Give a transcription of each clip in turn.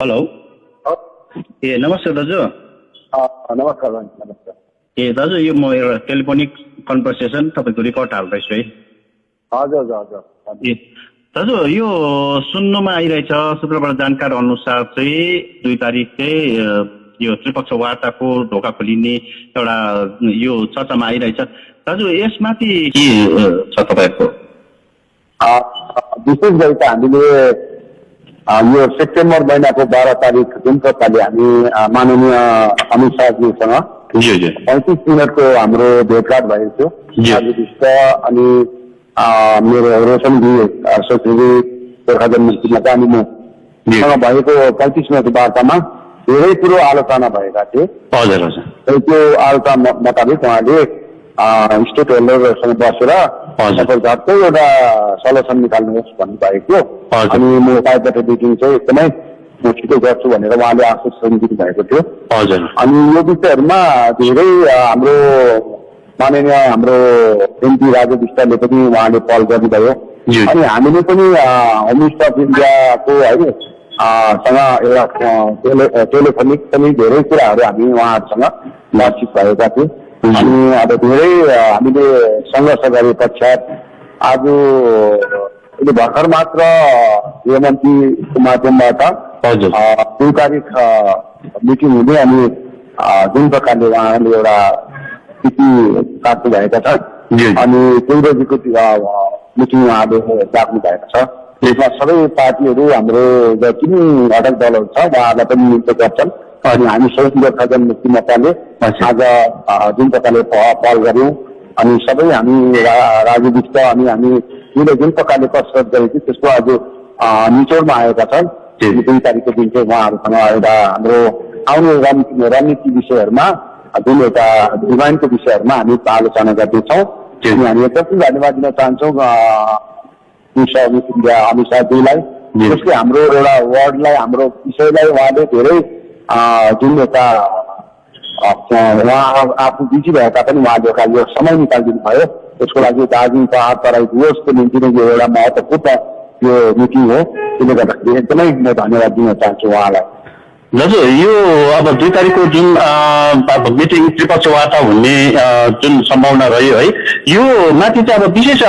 Hello. ए नमस्ते दाजु। नमस्कार नमस्कार। ए दाजु यो म एउटा टेलिफोनिक कन्भर्सेसन तपाईँको रिकर्ड हाल्दैछु है। हजुर हजुर हजुर। ए दाजु यो सुन्नुमा आइरहेछ सूत्रबाट जानकारी अनुसार चाहिँ 2 तारिक चाहिँ यो त्रिपक्ष वार्ताको ढोका खोलिने एउटा यो चर्चामा आइरहेछ। दाजु यसमाथि के छ तपाईँको? विशेष गरी त हामीले यो सेप्टेम्बर महिनाको 12 तारिक जुन प्रकारले हामी माननीय अमित शाहजीसँग 35 मिनटको हाम्रो भेटघाट भएको थियो। राजु विष्ट अनि मेरो रोशनजी सचिवजी गोर्खा जनमुक्तिमा अनि मसँग भएको 35 मिनटको वार्तामा धेरै कुरो आलोचना भएका थिए। हजुर हजुर। त्यो आलोचना मुताबिक उहाँले स्टेट होल्डरसँग बसेर झट्टै एउटा सल्युसन निकाल्नुहोस् भन्नुभएको। अनि म बायोमेट्रिक चाहिँ एकदमै म छिटो गर्छु भनेर उहाँले आश्वासन दिनुभएको थियो। अनि यो विषयहरूमा धेरै हाम्रो माननीय हाम्रो एमपी राजु विष्टले पनि उहाँले पहल गर्नुभयो। अनि हामीले पनि होम मिनिस्टर अफ इन्डियाको है सँग एउटा टेलिफोनिक पनि धेरै कुराहरू हामी उहाँहरूसँग बातचित भएका थियौँ। अनि अब धेरै हामीले सङ्घर्ष गरे पश्चात आज भर्खर मात्र गृहमन्त्रीको माध्यमबाट 2 तारिक मिटिङ हुने अनि जुन प्रकारले उहाँले एउटा स्थिति काट्नु भएका छन् अनि 2 बजीको मिटिङ उहाँले राख्नु भएको छ। त्यसमा सबै पार्टीहरू हाम्रो जति पनि घटक दलहरू छ उहाँहरूलाई पनि नियुक्त गर्छन्। अनि हामी संयुक्त गोर्खा जनमुक्ति मोर्चाले आज जुन प्रकारले पहल गऱ्यौँ अनि सबै हामी राजु विष्ट अनि हामी जुन प्रकारले कसरत गरेको थियौँ त्यसको आज निचोडमा आएका छन्। 2 तारिकको दिन चाहिँ उहाँहरूसँग एउटा हाम्रो आउने रणनीति विषयहरूमा जुन एउटा डिमान्डको विषयहरूमा हामी आलोचना गर्दैछौँ। अनि हामी एकदमै धन्यवाद दिन चाहन्छौँ अमित शाहजीलाई, जसले हाम्रो एउटा वर्डलाई हाम्रो विषयलाई उहाँले धेरै जुन एउटा उहाँ आफू बिजी भए तापनि उहाँले यो समय निकालिदिनु भयो। त्यसको लागि दार्जिलिङ पहाड तराई दिवसको निम्ति नै यो एउटा महत्त्वपूर्ण यो मिटिङ हो। त्यसले गर्दाखेरि एकदमै म धन्यवाद दिन चाहन्छु उहाँलाई। दाजु यो अब 2 तारिकको जुन मिटिङ त्रिपक्ष वार्ता हुने जुन सम्भावना रह्यो है, यो माथि चाहिँ अब विशेष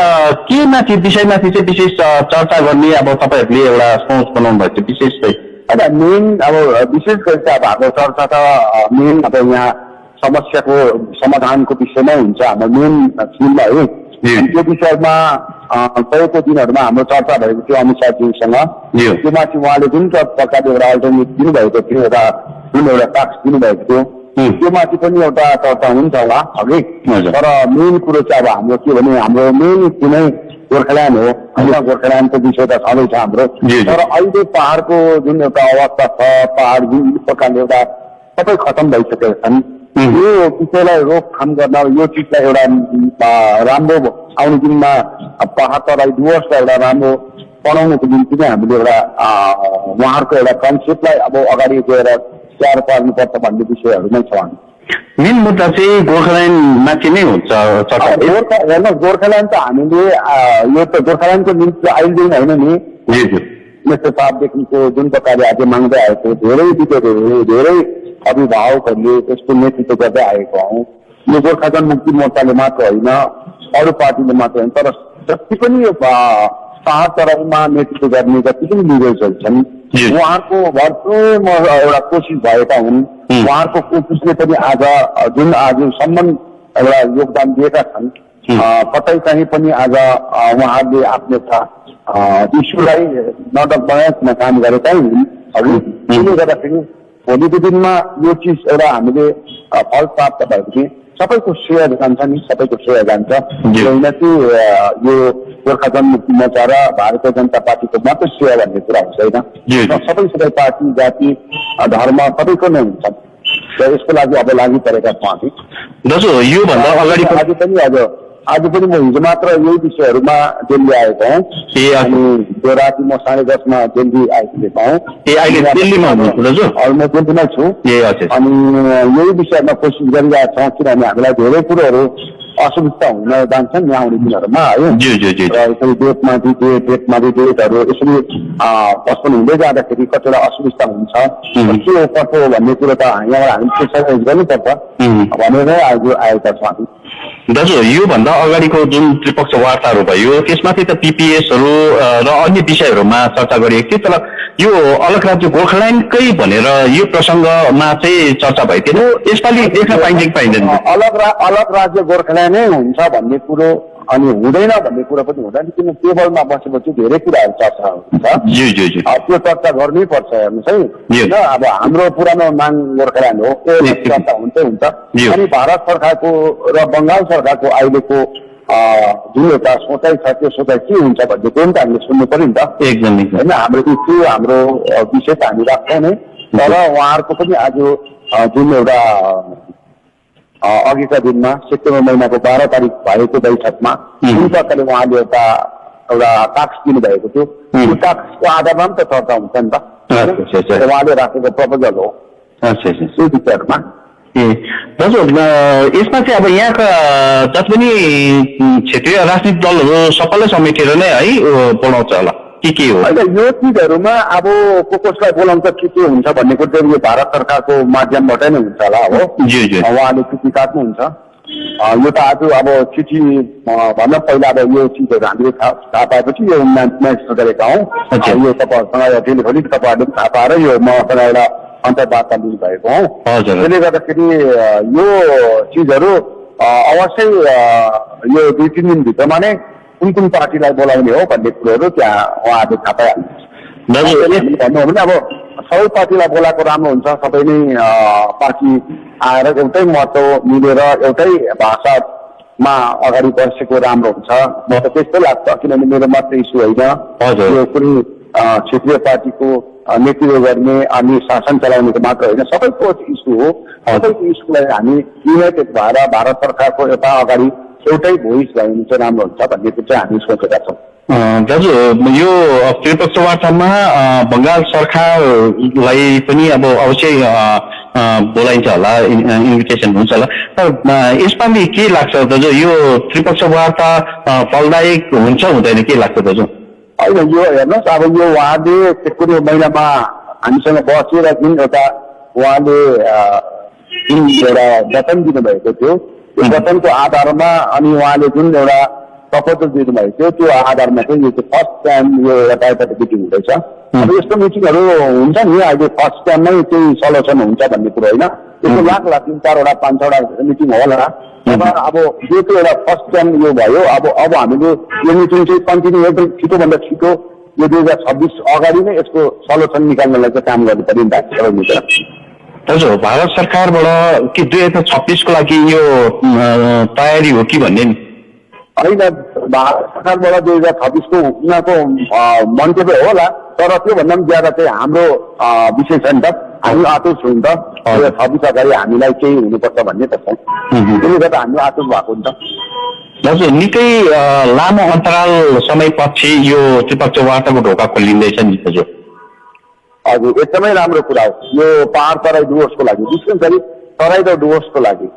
के माथि विषयमाथि चाहिँ विशेष चर्चा गर्ने अब तपाईँहरूले एउटा सोच बनाउनु भएको थियो विशेष चाहिँ? मेन अब विशेष गरी चाहिँ अब हाम्रो चर्चा त मेन अब यहाँ समस्याको समाधानको विषयमै हुन्छ हाम्रो मेन फिल्डमा है। त्यो विषयमा गएको दिनहरूमा हाम्रो चर्चा भएको थियो अमित शाहजीसँग। त्यो माथि उहाँले जुन प्रकारले एउटा अल्टरनेटिभ दिनुभएको थियो, एउटा जुन एउटा टास्क दिनुभएको थियो त्यो माथि पनि एउटा चर्चा हुन्छ होला अघि। तर मेन कुरो चाहिँ अब हाम्रो के भने हाम्रो मेन कुनै गोर्खाल्यान्ड हो होइन। गोर्खाल्यान्डको विषय त छँदैछ हाम्रो, तर अहिले पहाडको जुन एउटा अवस्था छ, पहाड जुन प्रकारले एउटा सबै खतम भइसकेका छन्, यो विषयलाई रोकथाम गर्न यो चिजलाई एउटा राम्रो आउने दिनमा पहाड तराई डुवर्सलाई एउटा राम्रो बनाउनुको निम्ति नै हामीले एउटा उहाँहरूको एउटा कन्सेप्टलाई अब अगाडि गएर तयार पार्नुपर्छ भन्ने विषयहरू नै छ। मेन मुद्दा चाहिँ गोर्खाल्यान्डमाथि नै हुन्छ हेर्नुहोस्, गोर्खाल्यान्ड त हामीले यो त गोर्खाल्यान्डको निम्ति अहिले होइन नि, यस्तो साहबदेखिको जुन प्रकारले आज माग्दै आएको धेरै विद्यार्थीहरू धेरै अभिभावकहरूले त्यसको नेतृत्व गर्दै आएको हौँ। यो गोर्खा जनमुक्ति मोर्चाले मात्र होइन, अरू पार्टीले मात्र होइन, तर जति पनि पहाड तराईमा नेतृत्व गर्ने जति पनि लिडर्सहरू छन् उहाँहरूको भरपूर एउटा कोसिस भएका हुन्। उहाँहरूको कोसिसले पनि आज जुन आजसम्म एउटा योगदान दिएका छन्, कतै कहीँ पनि आज उहाँहरूले आफ्नो इस्युलाई नडक बनाएर काम गरेकै हुन्। त्यसले गर्दाखेरि भोलिको दिनमा यो चिज एउटा हामीले फल प्राप्त भएपछि सबैको श्रेय जान्छ नि, सबैको श्रेय जान्छ। होइन कि यो गोर्खा जनमुक्ति मोर्चा र भारतीय जनता पार्टीको मात्रै श्रेय भन्ने कुरा हुँदैन। सबै पार्टी जाति धर्म सबैको नै हुन्छ र यसको लागि अब लागि परेका छौँ हामी। दाजु योभन्दा अगाडि आज पनि म हिजो मात्र यही विषयहरूमा दिल्ली आएको हौँ। अनि त्यो राति म 10:30 दिल्ली आइपुगेको हौँ। अहिले दिल्लीमा हुनुहुन्छ दाजु? म दिल्लीमै छु। अनि यही विषयमा कोसिस गरिरहेका छौँ, किनभने हामीलाई धेरै कुरोहरू असुविस्ता हुन जान्छन् यहाँ आउने दिनहरूमा है। ज्यू ज्यू ज्यू र यसरी डेटमाथि डेटहरू यसरी पस्पन हुँदै जाँदाखेरि कतिवटा असुविस्ता हुन्छ। के कसो भन्ने कुरो त यहाँबाट हामी प्रेसराइज गर्नुपर्छ भनेर आज आएका छौँ हामी। दाजु योभन्दा अगाडिको जुन त्रिपक्षीय वार्ताहरू भयो त्यसमाथि त पिपिएसहरू र अन्य विषयहरूमा चर्चा गरिएको थियो, तर यो अलग राज्य गोर्खाल्यान्डकै भनेर यो प्रसङ्गमा चाहिँ चर्चा भएको थियो। यसपालि देख्न पाइन्छ कि पाइँदैन? अलग राज्य गोर्खाल्यान्डै हुन्छ भन्ने कुरो अनि हुँदैन भन्ने कुरो पनि हुँदैन, किन टेबलमा बसेपछि धेरै कुराहरू चर्चा हुन्छ। त्यो चर्चा गर्नै पर्छ हेर्नुहोस् है। होइन अब हाम्रो पुरानो माग गोर्खाल्यान्ड हो, त्यो चर्चा हुन्छै हुन्छ। अनि भारत सरकारको र बङ्गाल सरकारको अहिलेको जुन एउटा सोचाइ छ त्यो सोचाइ के हुन्छ भन्ने कुरो पनि त हामीले सुन्नु पर्यो नि त। एकदम होइन हाम्रो इस्यु हाम्रो विषय त हामी राख्छौँ नै, तर उहाँहरूको पनि आज जुन एउटा अघिका दिनमा सेप्टेम्बर महिनाको 12 तारिक भएको बैठकमा जुन प्रकारले उहाँले एउटा टास्क दिनुभएको थियो, त्यो टास्कको आधारमा पनि त चर्चा हुन्छ नि त। उहाँले राखेको प्रपोजल हो त्यो विषयहरूमा। दाजु यसमा चाहिँ अब यहाँका जति पनि क्षेत्रीय राजनीतिक दलहरू सबैलाई समेटेर नै है बोलाउँछ होला के हो? होइन यो चिजहरूमा अब कसलाई बोलाउँछ के हुन्छ भन्ने कुरो चाहिँ यो भारत सरकारको माध्यमबाट नै हुन्छ होला हो। उहाँले चिठी काट्नुहुन्छ। यो त आज अब चिठी भन्न पहिला अब यो चिजहरू हामीले थाहा पाएपछि यो म्यासेज गरेका हौँ। यो तपाईँहरूसँग टेलिफोनिक तपाईँहरूले थाहा पाएर यो मसँग एउटा अन्तर्वार्ता लिनुभएको हौ। त्यसले गर्दाखेरि यो चिजहरू अवश्य यो 2-3 दिनभित्रमा नै कुन पार्टीलाई बोलाउने हो भन्ने कुरोहरू त्यहाँ उहाँहरूले थाहा पाइहाल्नु। भन्नु हो भने अब सबै पार्टीलाई बोलाएको राम्रो हुन्छ, सबै नै पार्टी आएर एउटै महत्त्व मिलेर एउटै भाषामा अगाडि बसेको राम्रो हुन्छ। म त त्यस्तो लाग्छ, किनभने मेरो मात्रै इस्यु होइन, यो कुनै क्षेत्रीय पार्टीको नेतृत्व गर्ने अनि शासन चलाउनेको मात्र होइन, सबैको इस्यु हो। सबैको इस्युलाई हामी युनाइटेड भएर भारत सरकारको एउटा अगाडि एउटै भोइस भयो भने चाहिँ राम्रो हुन्छ भन्ने कुरो चाहिँ हामी सोचेका छौँ। दाजु यो त्रिपक्ष वार्तामा बङ्गाल सरकारलाई पनि अब अवश्य बोलाइन्छ होला, इन्भिटेसन हुन्छ होला, तर यसपालि के लाग्छ दाजु यो त्रिपक्ष वार्ता फलदायक हुन्छ हुँदैन के लाग्छ दाजु? होइन यो हेर्नुहोस्, अब यो उहाँले कुनै महिनामा हामीसँग बसेर जुन एउटा उहाँले जुन एउटा वचन दिनुभएको थियो त्यो वचनको आधारमा अनि उहाँले जुन एउटा प्रपोजल दिनुभएको थियो त्यो आधारमा चाहिँ यो फर्स्ट टाइम यो एउटा टाइपको मिटिङ हुँदैछ। अब यस्तो मिटिङहरू हुन्छ नि, अहिले फर्स्ट टाइममै केही सल्युसन हुन्छ भन्ने कुरो होइन, यस्तो लाग्ला 3-4वटा 5-6वटा मिटिङ होला। अब यो चाहिँ एउटा फर्स्ट टाइम यो भयो। अब हामीले यो मिटिङ चाहिँ कन्टिन्यू एकदम छिटोभन्दा छिटो यो 2026 अगाडि नै यसको सल्युसन निकाल्नलाई चाहिँ काम गर्नु पर्यो नि त सबै मिलेर। दाजु भारत सरकारबाट के 2026 को लागि यो तयारी हो कि भन्ने नि? होइन, भारत सरकारबाट 2026 को उनीहरूको मन्तव्य होला, तर त्योभन्दा पनि ज्यादा चाहिँ हाम्रो विषय छ नि त। हामी आतुर छौँ नि त 2026 अगाडि हामीलाई केही हुनुपर्छ भन्ने त छ, त्यसले गर्दा हामी आतुर भएको हुन्छ। दाजु निकै लामो अन्तराल समयपछि यो त्रिपक्षीय वार्ताको ढोका खोलिँदैछ नि दाजु? हजुर, एकदमै राम्रो कुरा हो। यो पहाड तराई डुवर्सको लागि, विशेष गरी तराई र डुवर्सको लागि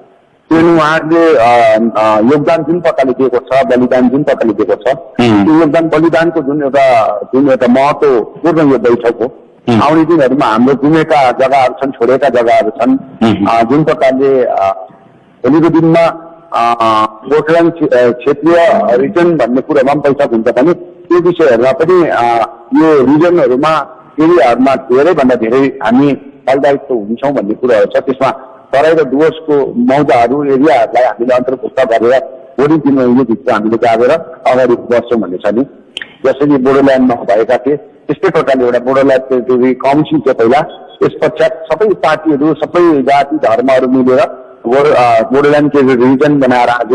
त्यो उहाँहरूले योगदान जुन प्रकारले दिएको छ, बलिदान जुन प्रकारले दिएको छ, त्यो योगदान बलिदानको जुन एउटा महत्त्वपूर्ण यो बैठक हो। आउने दिनहरूमा हाम्रो गुमेका जग्गाहरू छन्, छोडेका जग्गाहरू छन्, जुन प्रकारले भोलिको दिनमा गोर्खाल्यान्ड क्षेत्रीय रिजन भन्ने कुरोमा पनि बैठक हुन्छ भने त्यो विषयहरूमा पनि यो रिजनहरूमा एरियाहरूमा धेरैभन्दा धेरै हामी फलदायित्व हुन्छौँ भन्ने कुराहरू छ। त्यसमा तराई र डुवर्सको मौजाहरू एरियाहरूलाई हामीले अन्तर्भुक्त गरेर भोलि दिनमा यो भित्र हामीले गाडेर अगाडि बढ्छौँ भन्ने छ नि। जसरी बोडोल्यान्डमा भएका थिए त्यस्तै प्रकारले एउटा बोडोल्यान्ड टेरिटोरी काउन्सिल थियो पहिला, त्यस पश्चात सबै पार्टीहरू सबै जाति धर्महरू मिलेर बोडोल्यान्ड टेरिटोरी रिजन बनाएर आज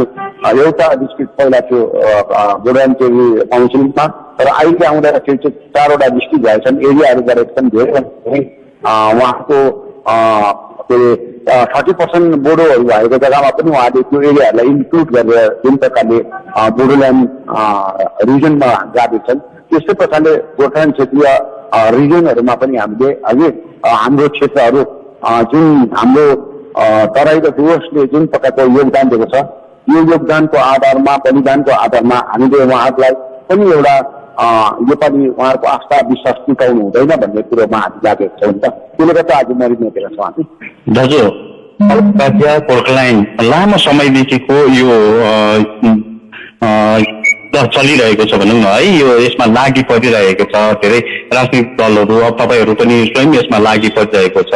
एउटा डिस्ट्रिक्ट पहिला थियो बोडोल्यान्ड टेरिटोरी काउन्सिलमा, तर अहिले आउँदाखेरि चाहिँ 4वटा डिस्ट्रिक्ट भएछन्, एरियाहरू गरेका छन्। धेरै उहाँको 30% बोडोहरू भएको जग्गामा पनि उहाँले त्यो एरियाहरूलाई इन्क्लुड गरेर जुन प्रकारले बोडोल्यान्ड रिजनमा गाडेछन्, त्यस्तै प्रकारले गोर्खाल्यान्ड क्षेत्रीय रिजनहरूमा पनि हामीले अहिले हाम्रो क्षेत्रहरू जुन हाम्रो तराई र डुवर्सले जुन प्रकारको योगदान दिएको छ यो योगदानको आधारमा बलिदानको आधारमा हामीले उहाँहरूलाई पनि एउटा योपालि उहाँहरूको आस्था विश्वास टिकाउनु हुँदैन भन्ने कुरोमा हामी लागेको छौँ नि त। त्यसले गर्दा आज मरिमेटेका छौँ हामी। दाजु अल्पबाध्य पोर्टलाइन लामो समयदेखिको यो चलिरहेको छ भनौँ न है, यो यसमा लागि परिरहेको छ धेरै राजनीतिक दलहरू, अब तपाईँहरू पनि स्वयं यसमा लागि परिरहेको छ।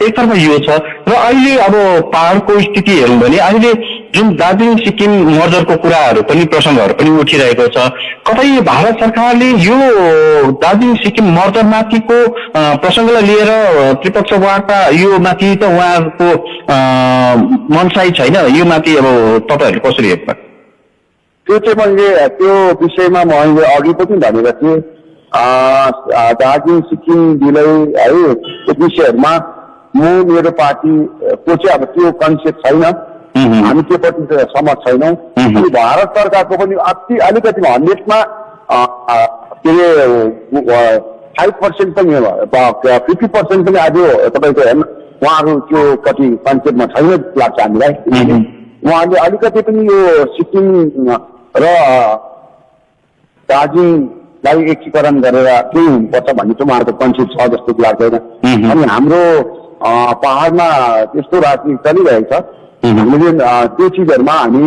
एकतर्फ यो छ र अहिले अब पहाडको स्थिति हेरौँ भने अहिले जुन दार्जिलिङ सिक्किम मर्जरको कुराहरू पनि प्रसङ्गहरू पनि उठिरहेको छ। कतै भारत सरकारले यो दार्जिलिङ सिक्किम मर्जरमाथिको प्रसङ्गलाई लिएर त्रिपक्ष वार्ता यो माथि त उहाँहरूको मनसाई छैन, यो माथि अब तपाईँहरू कसरी हेर्नु? त्यो चाहिँ मैले त्यो विषयमा मैले अघि पनि भनेको थिएँ, दार्जिलिङ सिक्किम विलय है त्यो विषयहरूमा म मेरो पार्टीको चाहिँ अब त्यो कन्सेप्ट छैन, हामी त्योपट्टि सहमत छैनौँ। अनि भारत सरकारको पनि अलिकति 100मा के अरे 5% पनि 50% पनि आज तपाईँको हेर्नु उहाँहरू त्योपट्टि कन्सेप्टमा छैन लाग्छ हामीलाई। उहाँले अलिकति पनि यो सिक्किम र दार्जिलिङलाई एकीकरण गरेर केही हुनुपर्छ भन्ने चाहिँ उहाँहरूको कन्सेप्ट छ जस्तो लाग्दैन। अनि हाम्रो पहाडमा त्यस्तो राजनीति चलिरहेको छ, हामीले त्यो चिजहरूमा हामी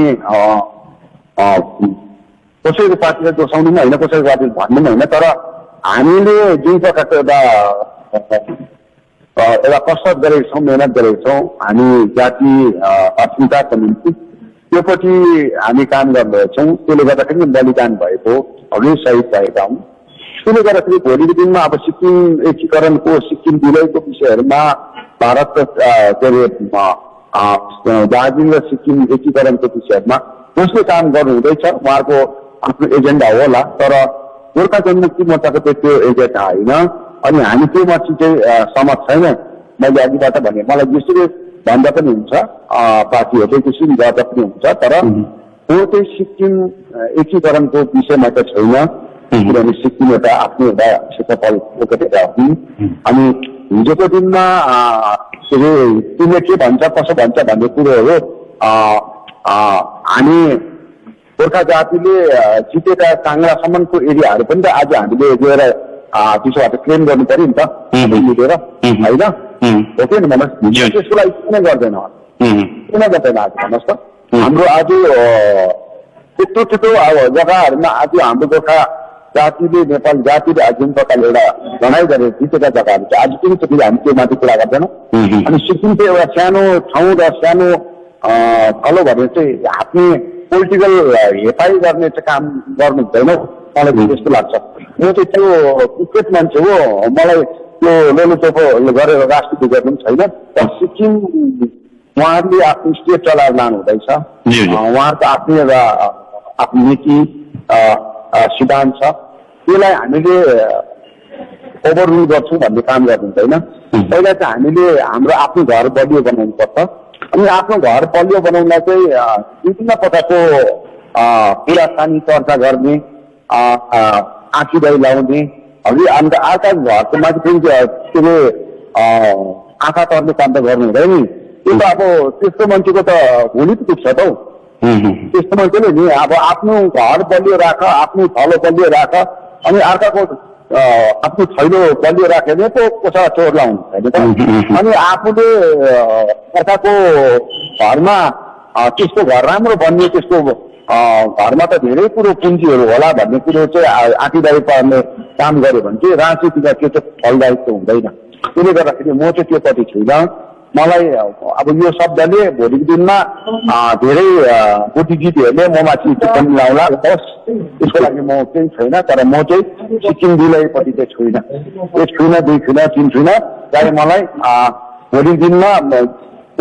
कसैको पार्टीलाई दोषाउनु पनि होइन, कसैको पार्टीले भन्नु पनि होइन, तर हामीले जुन प्रकारको एउटा कसरत गरेको छौँ, मेहनत गरेको छौँ हामी जाति अस्मिताको निम्ति, त्योपट्टि हामी काम गरिरहेछौँ। त्यसले गर्दाखेरि बलिदान भएको अघि शहीद भएका हुन्। त्यसले गर्दाखेरि भोलिको दिनमा अब सिक्किम एकीकरणको सिक्किम विलयको विषयहरूमा भारत के अरे दार्जिलिङ र सिक्किम एकीकरणको विषयहरूमा कसले काम गर्नु हुँदैछ उहाँहरूको आफ्नो एजेन्डा होला, तर गोर्खा जनमुक्ति मोर्चाको चाहिँ त्यो एजेन्डा होइन। अनि हामी त्योमाथि चाहिँ सहमत छैन। मैले अघिबाट भने मलाई जसरी भन्दा पनि हुन्छ, पार्टीहरूले त्यसरी गर्दा पनि हुन्छ, तर त्यो चाहिँ सिक्किम एकीकरणको विषयमा त छैन, किनभने सिक्किम एउटा आफ्नो एउटा क्षेत्रफलको एउटा हुन्। अनि हिजोको दिनमा के अरे तिमीले के भन्छ कसो भन्छ भन्ने कुरोहरू हामी गोर्खा जातिले जितेका काङ्ग्रासम्मको एरियाहरू पनि त आज हामीले गएर त्यसो भए क्लेम गर्नु पर्यो नि त मिलेर, होइन हो कि भन्नुहोस्? त्यसको लागि किन गर्दैन, किन गर्दैन आज भन्नुहोस् त? हाम्रो आज त्यत्रो त्यत्रो अब जग्गाहरूमा आज हाम्रो गोर्खा जातिले नेपाल जातिले आज जुन प्रकारले एउटा लडाइँ गरेर जितेका जग्गाहरू चाहिँ आज पनि फेरि हामी त्यो माथि कुरा गर्दैनौँ। अनि सिक्किम चाहिँ एउटा सानो ठाउँ र सानो थलो भनेर चाहिँ आफ्नो पोलिटिकल हेपाइ गर्ने चाहिँ काम गर्नु हुँदैन, मलाई त्यस्तो लाग्छ। म चाहिँ त्यो क्रिकेट मान्छे हो, मलाई त्यो लोलोचोपो गरेर राजनीति गर्नु पनि छैन। तर सिक्किम उहाँहरूले आफ्नो स्टेट चलाएर लानु हुँदैछ, उहाँहरूको आफ्नो एउटा आफ्नो नीति सिद्धान्त छ, त्यसलाई हामीले ओभररुल गर्छौँ भन्ने काम गर्नु हुँदैन। पहिला चाहिँ हामीले हाम्रो आफ्नो घर बलियो बनाउनु पर्छ। अनि आफ्नो घर बलियो बनाउनलाई चाहिँ विभिन्न प्रकारको कुराकानी चर्चा गर्ने, आँखीदाई लाउने, अघि अन्त अर्का घरको माथि फेरि के अरे आँखा तर्ने काम त गर्नु हुँदैन नि। त्यो त अब त्यस्तो मान्छेको त भोलि त पुग्छ त हौ। त्यस्तो मान्छेले नि अब आफ्नो घर बलियो राख, आफ्नो थलो बलियो राख, अनि अर्काको आफ्नो थैलो बलियो राख्यो भने पो कसै चोर लाउनु होइन त। अनि आफूले अर्काको घरमा त्यसको घर राम्रो बन्ने, त्यसको घरमा त धेरै कुरो पुँजीहरू होला भन्ने कुरो चाहिँ आँखीदारी पार्ने काम गर्यो भने चाहिँ राजनीतिमा त्यो चाहिँ फलदायक हुँदैन। त्यसले गर्दाखेरि म चाहिँ त्योपट्टि छुइनँ। मलाई अब यो शब्दले भोलिको दिनमा धेरै बुद्धिजीवीहरूले ममाथि टिप्पणी लाउला, बस त्यसको लागि म केही छैन। तर म चाहिँ सिक्किम विलयपट्टि चाहिँ छुइनँ, एक छुइनँ, दुई छुइनँ, तीन छुइनँ। चाहे मलाई भोलिको दिनमा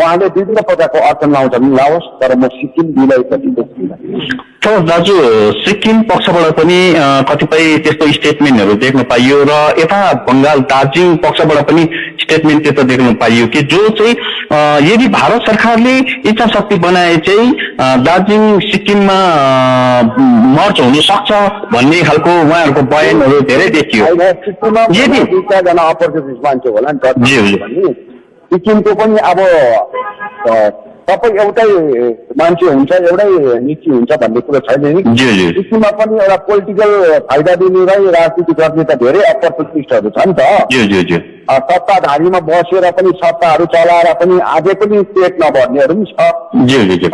उहाँले विभिन्न प्रकारको अर्थन लाउँछ भने लाओस्, तर म सिक्किम विलयपट्टि चाहिँ छुइनँ। तर दाजु सिक्किम पक्षबाट पनि कतिपय त्यस्तो स्टेटमेन्टहरू देख्न पाइयो र यता बङ्गाल दार्जिलिङ पक्षबाट पनि स्टेटमेन्ट त्यस्तो देख्न पाइयो कि जो चाहिँ यदि भारत सरकारले इच्छा शक्ति बनाए चाहिँ दार्जिलिङ सिक्किममा मर्ज हुन सक्छ भन्ने खालको उहाँहरूको बयानहरू धेरै देखियो। यदि दुई चारजना अपर्चुनिस्ट मान्छे होला नि त, सिक्किमको पनि अब सबै एउटै मान्छे हुन्छ एउटै नीति हुन्छ भन्ने कुरो छैन नि। सिक्किममा पनि एउटा पोलिटिकल फाइदा दिनेलाई राजनीति गर्ने त धेरै अपर्चुनिस्टहरू छन् त। सत्ताधारीमा बसेर पनि सत्ताहरू चलाएर पनि अझै पनि पेट नभर्नेहरू पनि छ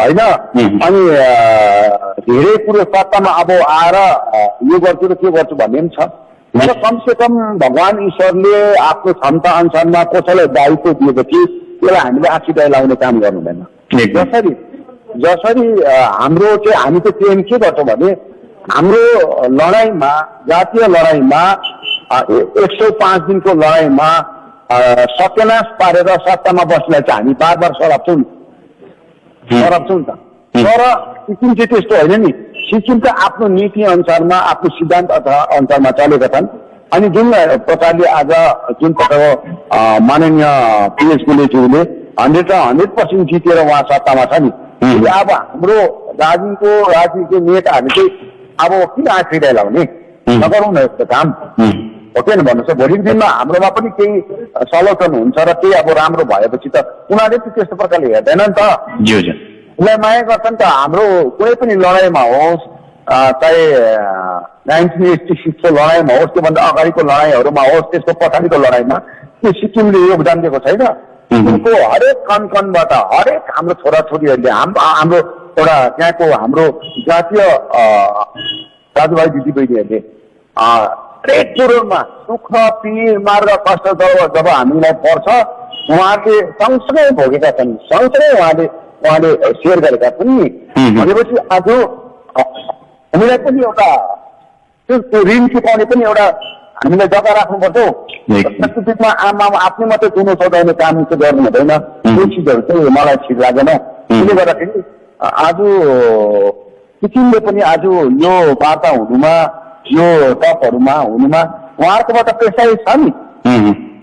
होइन। अनि धेरै कुरो सत्तामा अब आएर यो गर्छु र त्यो गर्छु भन्ने पनि छ। तर कमसे कम भगवान ईश्वरले आफ्नो क्षमता अनुसारमा कसैलाई दायित्व दिएपछि त्यसलाई हामीले आखिदाई लाउने काम गर्नु हुँदैन। जसरी हाम्रो चाहिँ हामी चाहिँ ट्रेन के गर्छौँ भने हाम्रो लडाइँमा जातीय लडाइँमा 105 दिनको लडाइँमा सत्यानाश पारेर सत्तामा बस्नलाई चाहिँ हामी बार बार सराप्छौँ नि त। तर सिक्किम चाहिँ त्यस्तो होइन नि। सिक्किमका आफ्नो नीति अनुसारमा आफ्नो सिद्धान्त अनुसारमा चलेका छन्। अनि जुन प्रकारले आज जुन प्रकारको माननीय पीएस गुलेज्यूले 100% जितेर उहाँ सत्तामा छ नि। अब हाम्रो राजनीतिको नेताहरूले चाहिँ अब किन आखिरी लाउने नगरौँ न यस्तो काम हो किन भन्नुहोस्। भोलिको दिनमा हाम्रोमा पनि केही सलोचन हुन्छ र केही अब राम्रो भएपछि त उनीहरूले चाहिँ त्यस्तो प्रकारले हेर्दैन नि त। उसलाई माया गर्छन् त। हाम्रो कुनै पनि लडाइँमा होस् चाहे 1986 को लडाइँमा होस् त्योभन्दा अगाडिको लडाइँहरूमा होस् त्यसको पछाडिको लडाइँमा त्यो सिक्किमले योगदान दिएको छैन। उनको हरेक कनबाट हरेक हाम्रो छोराछोरीहरूले हाम्रो एउटा त्यहाँको हाम्रो जातीय दाजुभाइ दिदीबहिनीहरूले हरेक कुरोमा सुख पीर मार्ग कष्ट जब हामीलाई पर्छ उहाँहरूले सँगसँगै भोगेका छन्। सँगसँगै उहाँले सेयर गरेका छन् नि। भनेपछि आज हामीलाई पनि एउटा त्यो ऋण चुकाउने पनि एउटा हामीलाई जग्गा राख्नुपर्छ। संस्कृतिमा आमा आफ्नै मात्रै चुनो सजाउने काम चाहिँ गर्नु हुँदैन। त्यो चिजहरू चाहिँ मलाई ठिक लागेन। त्यसले गर्दाखेरि आज सिक्किमले पनि आज यो वार्ता हुनुमा यो टपहरूमा हुनुमा उहाँहरूकोबाट पेसाइ छ नि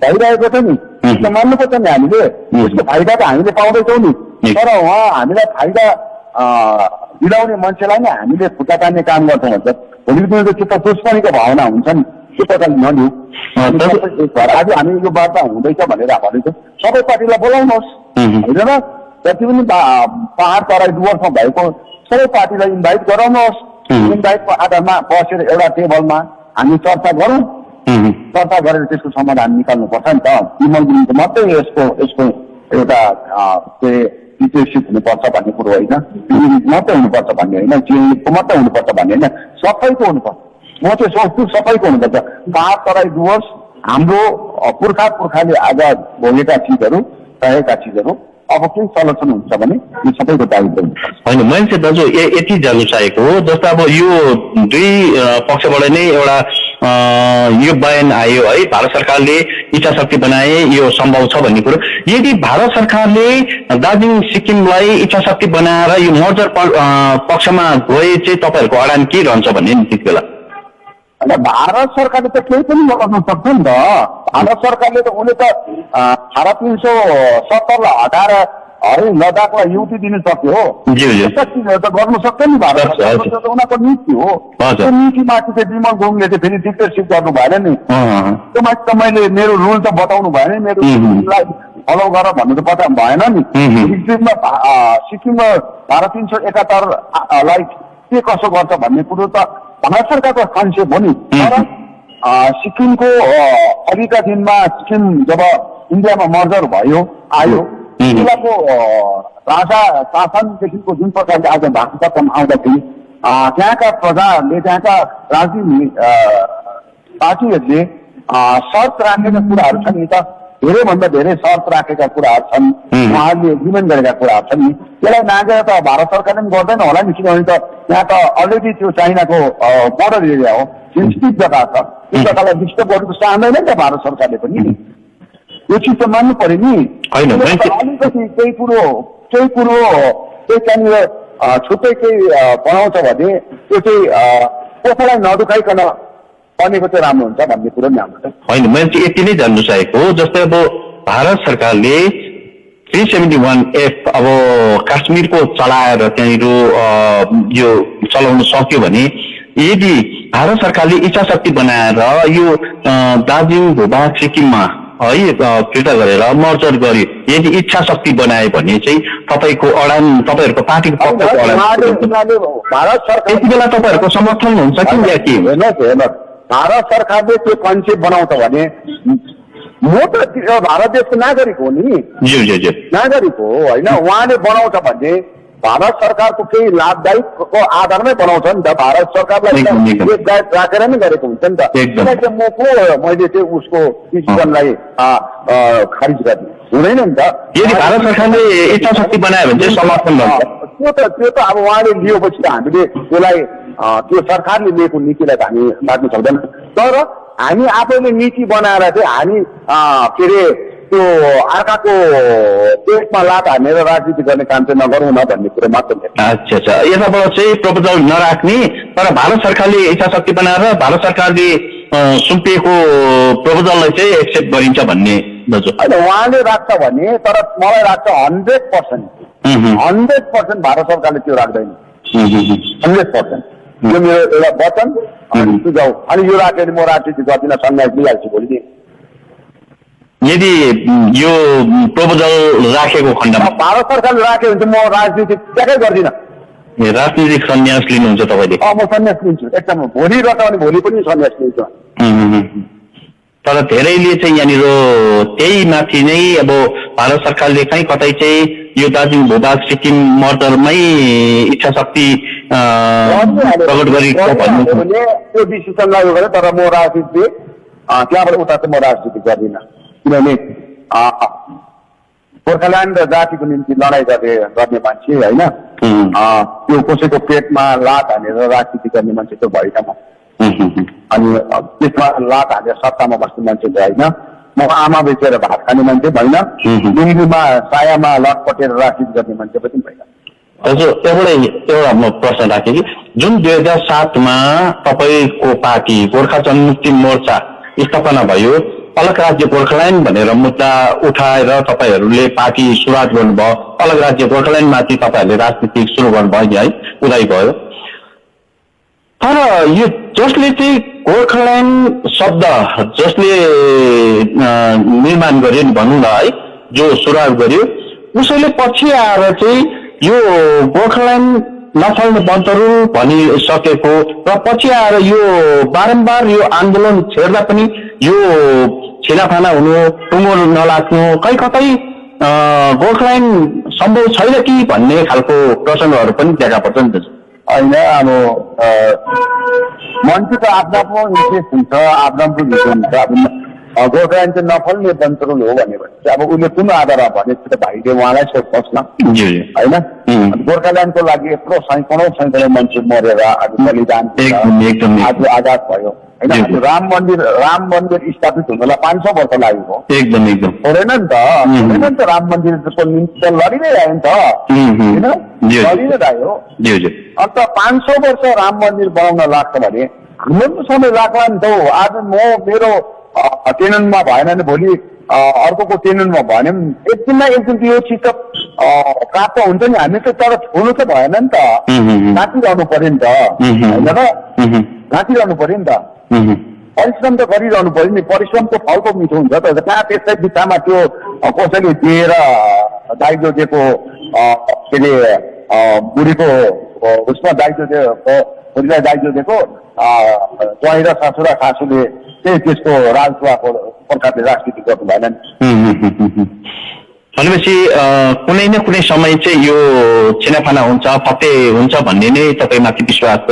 भइरहेको छ नि। त्यसो मान्नुपर्छ नि हामीले। त्यसको फाइदा त हामीले पाउँदैछौँ नि। तर उहाँ हामीलाई फाइदा दिलाउने मान्छेलाई नै हामीले खुट्टा तान्ने काम गर्छौँ भन्छ। भोलिको दिनमा त चित्त दुश्मनीको भावना हुन्छ नि। त्यो प्रकारले नलिउ। आज हामी यो वार्ता हुँदैछ भनेर भनेको सबै पार्टीलाई बोलाउनुहोस् होइन र। जति पनि पहाड तराई डुवर्समा भएको सबै पार्टीलाई इन्भाइट गराउनुहोस्। इन्भाइटको आधारमा बसेर एउटा टेबलमा हामी चर्चा गरौँ। चर्चा गरेर त्यसको समाधान निकाल्नुपर्छ नि त। विमल गुरुङको मात्रै यसको एउटा लिडरसिप हुनुपर्छ भन्ने कुरो होइन। मात्रै हुनुपर्छ भन्ने होइन। जिएनएलएफको मात्रै हुनुपर्छ भन्ने होइन। सबैको हुनुपर्छ। म चाहिँ सोच्छु सबैको हुनुपर्छ। पहाड तराई डुवर्स हाम्रो पुर्खाले आज भोगेका चिजहरू सहेका चिजहरू अब केही सल्युसन हुन्छ भने यो सबैको दायित्व हुनुपर्छ। होइन मैले चाहिँ दाजु यति जान्नु चाहेको हो। जस्तो अब यो दुई पक्षबाट नै एउटा यो बयान आयो है। भारत सरकारले इच्छा शक्ति बनाए यो सम्भव छ भन्ने कुरो। यदि भारत सरकारले दार्जिलिङ सिक्किमलाई इच्छा शक्ति बनाएर यो मर्जर पक्षमा गए चाहिँ तपाईँहरूको अडान के रहन्छ भन्ने नि त्यति बेला? भारत सरकारले त केही पनि गर्न सक्छ नि त। भारत सरकारले त उसले त 370 हटाएर है लद्दाखलाई युटी दिन सक्यो। चिजहरू त गर्नु सक्छ नि भारत सरकारले। उनीहरूको नीति हो। त्यो नीतिमाथि चाहिँ विमल गुरुङले चाहिँ फेरि डिक्टेटरसिप गर्नु भएन नि। त्यो माथि त मैले मेरो रुल त बताउनु भएन नि। मेरो रुललाई फलो गर भन्नु त बताउनु भएन नि। सिक्किममा 371लाई के कसो गर्छ भन्ने कुरो त भारत सरकारको कन्सेप्ट हो नि। तर सिक्किमको अघिका दिनमा सिक्किम जब इन्डियामा मर्जर भयो आयो बेलाको राजा शासनदेखिको जुन प्रकारले आज भाषामा आउँदाखेरि त्यहाँका प्रजाहरूले त्यहाँका राजनीतिक पार्टीहरूले शर्त राखेका कुराहरू छन् नि त। धेरैभन्दा धेरै शर्त राखेका कुराहरू छन्। उहाँहरूले एग्रिमेन्ट गरेका कुराहरू छन् नि। त्यसलाई नागेर त भारत सरकारले पनि गर्दैन होला नि। किनभने त त्यहाँ त अलरेडी त्यो चाइनाको बोर्डर एरिया हो। सेन्सिटिभ जग्गा छ। त्यो जग्गालाई डिस्टर्ब गर्नु चाहँदैन नि त भारत सरकारले पनि। यो चिज त मान्नु पर्यो नि। अलिकति केही कुरो त्यहाँनिर छुट्टै केही बनाउँछ भने त्यो चाहिँ कसैलाई नदुखाइकन बनेको चाहिँ राम्रो हुन्छ भन्ने कुरो नि हाम्रो। होइन मैले चाहिँ यति नै जान्नु चाहेको हो। जस्तै अब भारत सरकारले 371F अब काश्मीरको चलाएर त्यहाँनिर यो चलाउन सक्यो भने यदि भारत सरकारले इच्छा शक्ति बनाएर यो दार्जिलिङ भूभाग सिक्किममा है फिर्ता गरेर मर्जर गरी यदि इच्छा शक्ति बनाए भने चाहिँ तपाईँको अडान तपाईँहरूको पार्टीको पक्षको अडान भारत सरकार त्यति बेला तपाईँहरूको समर्थन हुन्छ कि या के? हेर्नुहोस् भारत सरकारले त्यो कन्सेप्ट बनाउँछ भने म त भारत देशको नागरिक हो नि, नागरिक हो होइन। उहाँले बनाउँछ भने भारत सरकारको केही लाभदायकको आधारमै बनाउँछ नि त। भारत सरकारलाई देशदायक राखेर नै गरेको हुन्छ नि त। किनकि म को मैले चाहिँ उसको डिसिजनलाई खारिज गर्ने हुँदैन नि त। यदि भारत सरकारले इच्छा शक्ति बनायो भने चाहिँ समर्थन गर्छ। त्यो त अब उहाँले लिएपछि त हामीले त्यसलाई त्यो सरकारले लिएको नीतिलाई त हामी बाँच्न सक्दैन। तर हामी आफैले नीति बनाएर चाहिँ हामी के अरे त्यो अर्काको पेटमा लात हानेर राजनीति गर्ने काम चाहिँ नगरौँ न भन्ने कुरो मात्र। अच्छा, यताबाट चाहिँ प्रपोजल नराख्ने तर भारत सरकारले इच्छा शक्ति बनाएर भारत सरकारले सुम्पिएको प्रपोजललाई चाहिँ एक्सेप्ट गरिन्छ भन्ने दाजु? होइन, उहाँले राख्छ भने, तर मलाई लाग्छ 100% भारत सरकारले त्यो राख्दैन। 100% यो मेरो एउटा वचन अनि सुझाउ। अनि यो राखेर म राजनीति गर्दिनँ, सन्यास लिइहाल्छु भोलि। यदि यो प्रपोजल राखेको खण्डमा भारत सरकारले राख्यो भने चाहिँ म राजनीति ट्याक्कै गर्दिनँ। राजनीतिक सन्यास लिनुहुन्छ तपाईँले? म सन्यास लिन्छु एकदम। भोलि रट भने भोलि पनि सन्यास लिन्छु। तर धेरैले चाहिँ यहाँनिर त्यही माथि नै अब भारत सरकारले कहीँ कतै चाहिँ यो दार्जिलिङ भूभाग सिक्किम मर्डरमै इच्छा शक्ति प्रकट गरेको भन्नु त्यो डिसिसन लाग्यो भने। तर म राजनीति त्यहाँबाट उता चाहिँ म राजनीति गर्दिनँ। किनभने गोर्खाल्यान्ड जातिको निम्ति लडाइँ गर्ने मान्छे होइन, त्यो कसैको पेटमा लात हानेर राजनीति गर्ने मान्छे त भएन म। अनि त्यसमा लात हानेर सत्तामा बस्ने मान्छे भएन म। आमा बेचेर भात खाने मान्छे भएन। लुङ्गीमा सायामा लटपटेर राजनीति गर्ने मान्छे पनि भएन। हजुर, एउटा म प्रश्न राखेँ कि जुन 2007मा तपाईँको पार्टी गोर्खा जनमुक्ति मोर्चा स्थापना भयो, अलग राज्य गोर्खाल्यान्ड भनेर मुद्दा उठाएर तपाईँहरूले पार्टी सुरुवात गर्नुभयो, अलग राज्य गोर्खाल्यान्ड माथि तपाईँहरूले राजनीति सुरु गर्नुभयो है, उदय भयो। तर यो जसले चाहिँ गोर्खाल्यान्ड शब्द जसले निर्माण गर्यो नि भनौँ न है, जो सुरुवात गर्यो उसैले पछि आएर चाहिँ यो गोर्खाल्यान्ड नफल्ने बन्तरु भनिसकेको र पछि आएर यो बारम्बार यो आन्दोलन छेड्दा पनि यो छिनाफाना हुनु, टुङ्गो नलाग्नु, कहीँ कतै गोर्खाल्यान्ड सम्भव छैन कि भन्ने खालको प्रसङ्गहरू पनि देखा पर्छ नि त। होइन, अब मान्छेको आफ्नो आफ्नो इन्ट्रेस्ट हुन्छ, आफ्नो आफ्नो भिजन हुन्छ। अब गोर्खाल्यान्ड चाहिँ नफल्ने बन्तरुल हो भने चाहिँ अब उसले कुन आधारमा भने त भाइले उहाँलाई सोध्नुहोस् न होइन। गोर्खाल्यान्डको लागि यत्रो सैकडौँ मान्छे मरेर आज बलिदान आज आजाद भयो होइन। राम मन्दिर स्थापित हुनलाई 500 वर्ष लाग्यो। एकदम छोडेन नि त, छोडेन नि त। राम मन्दिरको निम्ति त लडिनै रह्यो नि त होइन, लडिनै रह्यो। अन्त 500 वर्ष राम मन्दिर बनाउन लाग्छ भने हाम्रो पनि समय लाग्ला नि त। आज म मेरो टेननमा भएन भने भोलि अर्को टेननमा भने एक दिनमा एक दिन यो चिज त प्राप्त हुन्छ नि। हामी त तर छोड्नु त भएन नि त, नाचिरहनु पर्यो नि त होइन र, नाचिरहनु पर्यो नि त। परिश्रम त गरिरहनु पर्यो नि। परिश्रमको फल पो मिठो हुन्छ त। कहाँ त्यसै बित्थामा त्यो कसैले दिएर दाइजो दिएको के अरे बुढीको उसमा दाइजो दिएको, बुढीलाई दाइजो दिएको ज्वाइँ र ससुरा सासूले त्यही त्यसको राजदुवाको प्रकारले राजनीति गर्नु भएन नि। भनेपछि कुनै न कुनै समय चाहिँ यो छिनाफाना हुन्छ, फते हुन्छ भन्ने नै तपाईँमाथि विश्वास छ?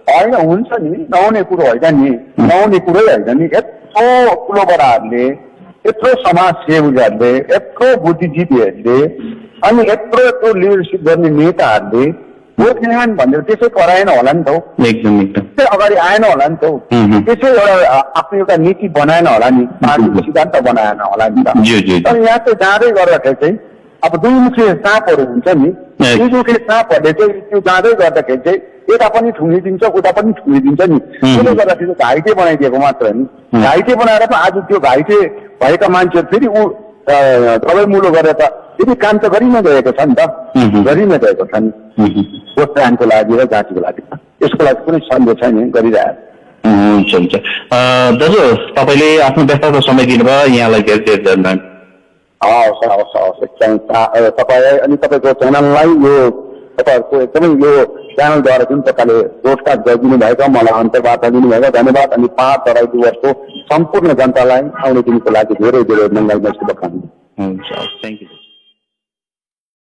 होइन, हुन्छ नि, नहुने कुरो होइन नि, नहुने कुरै होइन नि। यत्रो ठुलो बडाहरूले, यत्रो समाजसेवीहरूले, यत्रो बुद्धिजीवीहरूले अनि यत्रो लिडरसिप गर्ने नेताहरूले गोर्खाल्यान्ड भनेर त्यसै कराएन होला नि त। एकदम त्यसै अगाडि आएन होला नि त। त्यसै एउटा आफ्नो एउटा नीति बनाएन होला नि, पार्टीको सिद्धान्त बनाएन होला नि त। तर यहाँ चाहिँ जाँदै गर्दाखेरि चाहिँ अब दुईमुखे साँपहरू हुन्छ नि, दुईमुखे साँपहरूले चाहिँ त्यो जाँदै गर्दाखेरि चाहिँ यता पनि ठुङ्गिदिन्छ, उता पनि ठुङ्गिदिन्छ नि। त्यसले गर्दाखेरि घाइते बनाइदिएको मात्र हो नि। घाइते बनाएर त आज त्यो घाइते भएका मान्छेहरू फेरि दबाई मुलो गरेर त फेरि काम त गरि नै गएको छ नि त, गरि नै गएको छ नि। गोर्खाल्यान्डको लागि र जातिको लागि यसको लागि कुनै सन्देह छैन, गरिरहेको। हुन्छ हुन्छ दाजु तपाईँले आफ्नो व्यस्तता समय दिनुभयो यहाँलाई धेरै धेरै धन्यवाद। हवस् हवस् हवस् एकदम तपाईँ अनि तपाईँको च्यानललाई यो तपाईँहरूको एकदमै यो च्यानलद्वारा जुन प्रकारले ब्रोडकास्ट गरिदिनु भएको मलाई अन्तर्वार्ता दिनुभएको धन्यवाद। अनि 5 तराई डुवर्सको सम्पूर्ण जनतालाई आउने दिनको लागि धेरै धेरै मङ्गलमय शुभकामना। हुन्छ।